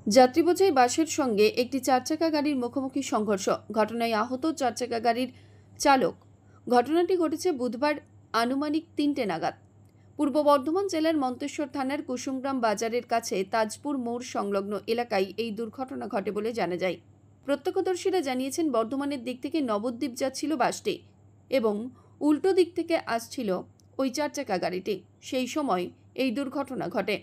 যাত্রীবোঝাই বাসের সঙ্গে একটি চারচাকা গাড়ির মুখোমুখি সংঘর্ষ। ঘটনায় আহত চারচাকা গাড়ির চালক। ঘটনাটি ঘটেছে বুধবার আনুমানিক ৩টে নাগাদ। পূর্ব বর্ধমান জেলার মন্তেশ্বর থানার কুসুমগ্রাম বাজারের কাছে তাজপুর মোড় সংলগ্ন এলাকায় এই দুর্ঘটনা ঘটে বলে জানা যায়। প্রত্যক্ষদর্শীরা জানিয়েছেন, বর্ধমানের দিক থেকে নবদ্বীপ যাচ্ছিল বাসটি এবং উল্টো দিক থেকে আসছিল ওই চারচাকা গাড়িটি। সেই সময় এই দুর্ঘটনা ঘটে।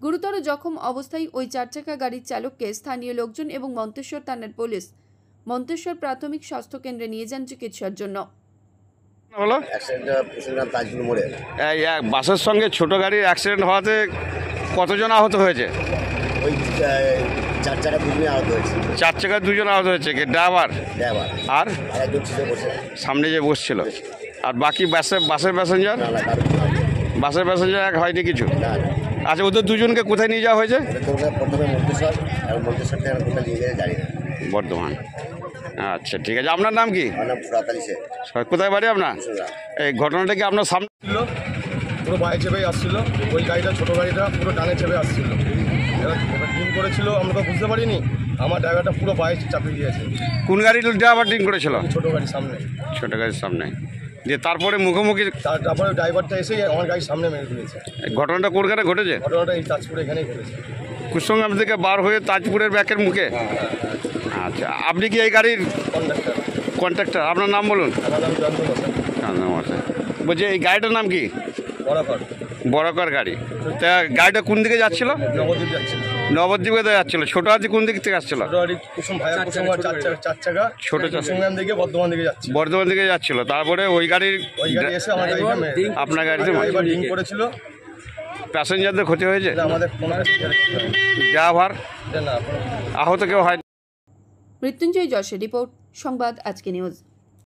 গুরুতর জখম অবস্থায় ওই চারচাকা গাড়ির চালককে স্থানীয় লোকজন এবং মন্তেশ্বর থানার পুলিশ মন্তেশ্বর প্রাথমিক স্বাস্থ্য কেন্দ্রে নিয়ে যান চিকিৎসার জন্য। বাসের সঙ্গে ছোট গাড়ির অ্যাক্সিডেন্ট হওয়াতে কতজন আহত হয়েছে? ওই চার চাকা দুজন আহত হয়েছে। কে ড্রাইভার আর একজন ছিল বসে সামনে যে বসছিল, আর বাকি বাসের প্যাসেঞ্জার এক হয়নি কিছু? আচ্ছা, ওদের দুজনকে কোথায় নিয়ে যাওয়া হয়েছে? প্রথমে মন্তেশ্বর এবং মন্তেশ্বর থেকে কোথায় নিয়ে গেলে জানি না। বর্ধমান। আচ্ছা, ঠিক আছে। আপনার নাম কি? আমার নাম ফুরাতালি শেখ। কোথায় বাড়ি আপনার? এই ঘটনাটা কি আপনার সামনে ছিল? পুরো বাইরে চেপে আসছিল ওই গাড়িটা, ছোটো গাড়িটা পুরো টানে চেপে আসছিল। এবার ড্রিঙ্ক করেছিল, আমরা তো বুঝতে পারিনি। আমার ড্রাইভারটা পুরো বাইরে চাপিয়ে দিয়েছে। কোন গাড়ির ড্রাইভার ড্রিঙ্ক করেছিল? ছোটো গাড়ির সামনে। ছোটো গাড়ির সামনে দিয়ে তারপরে মুখোমুখি, তারপরে ড্রাইভারটা এসে আমার গাড়ির সামনে মেরে দিয়েছে। ঘটনাটা কোনখানে ঘটেছে? ঘটনাটা এই তাজপুরে এখানেই ঘটেছে। কুসুমগ্রাম থেকে বার হয়ে তাজপুরের ব্যাকের মুখে। আচ্ছা, আপনি কি এই গাড়ির কন্ট্রাক্টর? আপনার নাম বলুন। আমার নাম চন্দ্র মশাই। মশাই বলছি, এই গাড়িটার নাম কি? বরাকর। বরাকর গাড়ি। তা গাড়িটা কোন দিকে যাচ্ছিল? নবদ্বীপ যাচ্ছিল। নবদ্বীপে যাচ্ছিল। ছোটো হাতি কোন দিক থেকে আসছিল? ছোটো গাড়ি কুসুম চার চাকা ছোটো কুসুমগ্রাম দিকে বর্ধমান দিকে যাচ্ছে। বর্ধমান দিকে যাচ্ছিল। তারপরে ওই গাড়ি এসে আমার আপনার গাড়িতে ড্রিঙ্ক করেছিল। প্যাসেঞ্জারদের ক্ষতি হয়েছে? আমাদের কোনো ড্রাইভার না, আহত কেউ হয়? মৃত্যুঞ্জয় যশের রিপোর্ট, সংবাদ আজকে নিউজ।